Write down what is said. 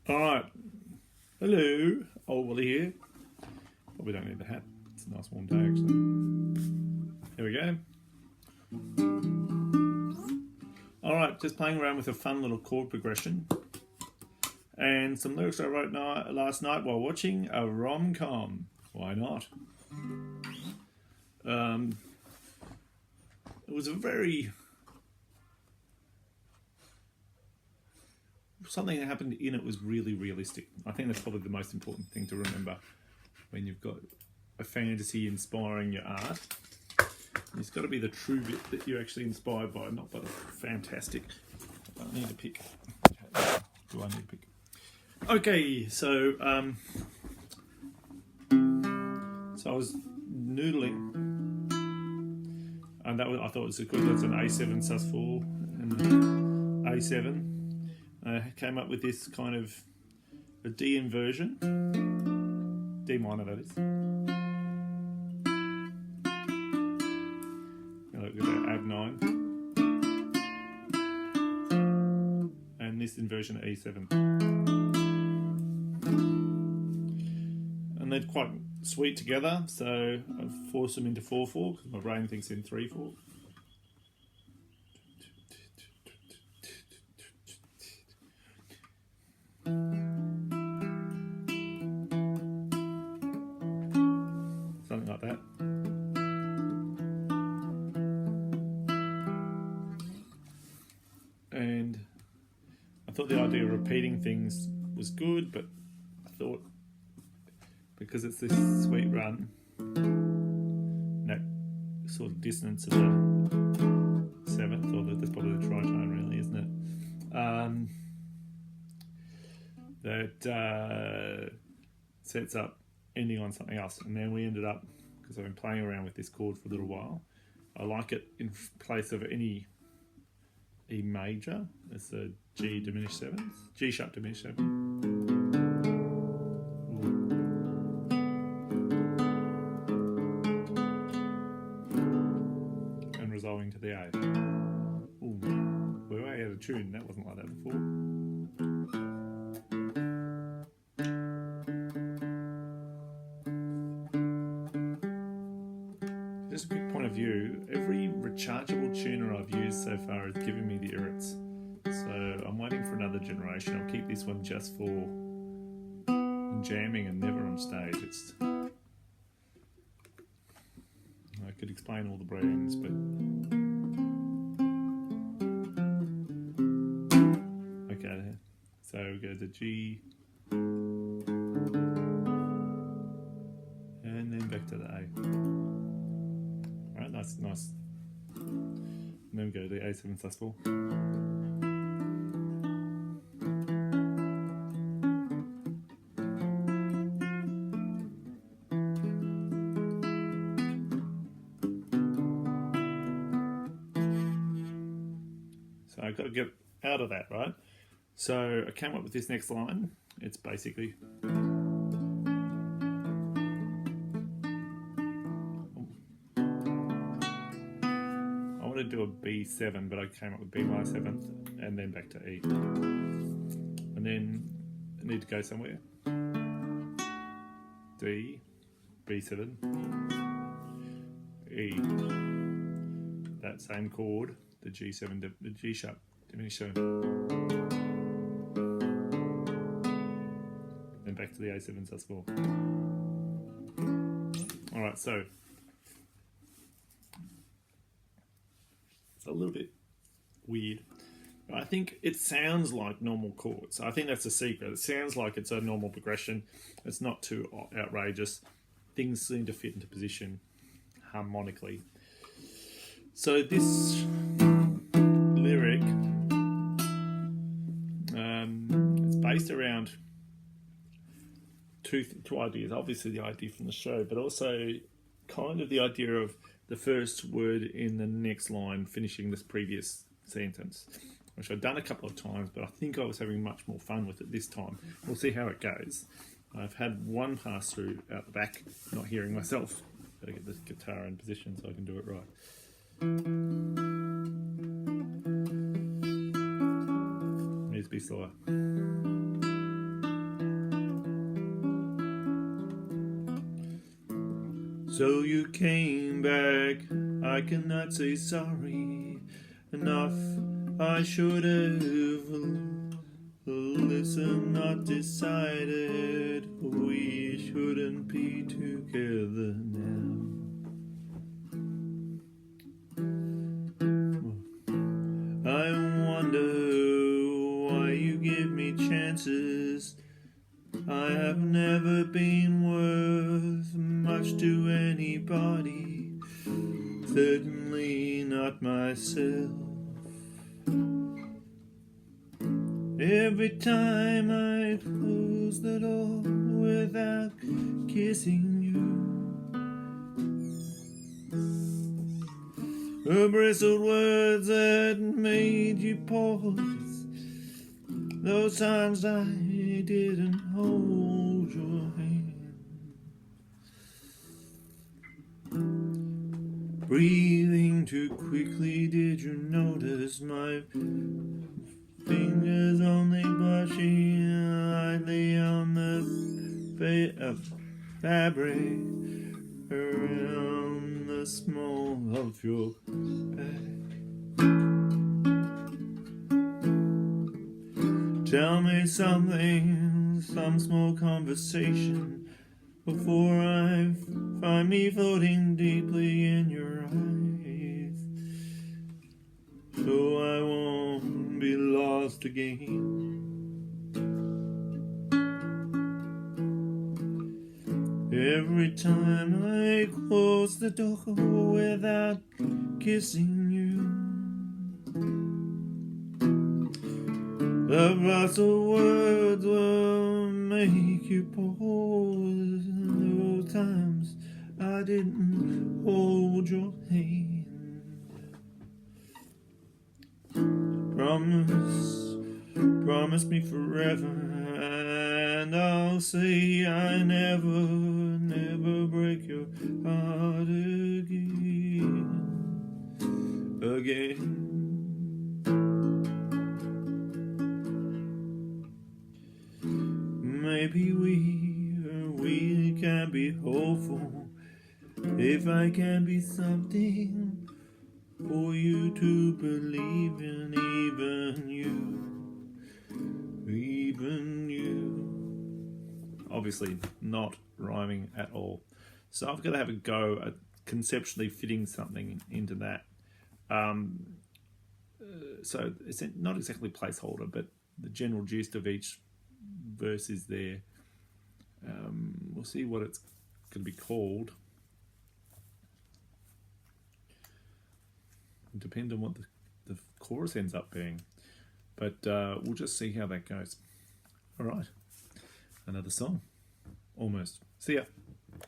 Alright, hello, old Wooley here. Probably don't need the hat, it's a nice warm day actually. Here we go. Alright, just playing around with a fun little chord progression. And some lyrics I wrote last night while watching a rom-com. Why not? It was a very... something that happened in it was really realistic. I think that's probably the most important thing to remember when you've got a fantasy inspiring your art. It's got to be the true bit that you're actually inspired by, not by the fantastic. I don't need to pick. Do I need to pick? Okay, so I was noodling, and I thought it was good. That's an A7 sus4 and A7. I came up with this kind of a D inversion, D minor that is. Look at that, Ab9, and this inversion at E7, and they're quite sweet together. So I force them into 4/4 because my brain thinks in 3/4. Something like that. And I thought the idea of repeating things was good, but I thought because it's this sweet run, that sort of dissonance of the 7th, or that's probably the tritone really, isn't it? That sets up ending on something else, and then we ended up, because I've been playing around with this chord for a little while, I like it in place of any E major. It's a G diminished 7th, G sharp diminished 7th, and resolving to the A. Ooh, we're way out of tune. That wasn't like that before. Just a quick point of view, every rechargeable tuner I've used so far has given me the irrits. So I'm waiting for another generation. I'll keep this one just for jamming and never on stage. I could explain all the brands, but okay. So we go to G and then back to the A. Alright, nice. And then we go to the A7 sus4. So I've got to get out of that, right? So I came up with this next line. It's basically... to do a B7, but I came up with B minor 7th and then back to E, and then I need to go somewhere. D, B7, E, that same chord, the G7, the G sharp diminished 7, then back to the A7 sus4. All right, so a little bit weird. I think it sounds like normal chords. I think that's the secret. It sounds like it's a normal progression. It's not too outrageous. Things seem to fit into position harmonically. So this lyric, it's based around two ideas. Obviously the idea from the show, but also kind of the idea of the first word in the next line finishing this previous sentence, which I've done a couple of times, but I think I was having much more fun with it this time. We'll see how it goes. I've had one pass through out the back, not hearing myself. Gotta get this guitar in position so I can do it right. Needs to be slower. So you came back, I cannot say sorry enough. I should have listened, not decided. We shouldn't be together now. I wonder why you give me chances. I have never been worth much to anybody, certainly not myself. Every time I close the door without kissing you, the bristled words that made you pause, those times I didn't hold your hand. Breathing too quickly, did you notice my fingers only brushing lightly on the fabric around the small of your back? Tell me something, some small conversation, before I find me floating deeply in your eyes, so I won't be lost again. Every time I close the door without kissing you, the bustle words will make you pause. Those times I didn't hold your hand. Promise me forever, and I'll say I never break your heart again. Maybe we can be hopeful, if I can be something for you to believe in, even you. Obviously not rhyming at all. So I've got to have a go at conceptually fitting something into that. So it's not exactly placeholder, but the general gist of each verse is there. We'll see what it's going to be called. It'll depend on what the chorus ends up being. But we'll just see how that goes. All right. Another song. Almost. See ya.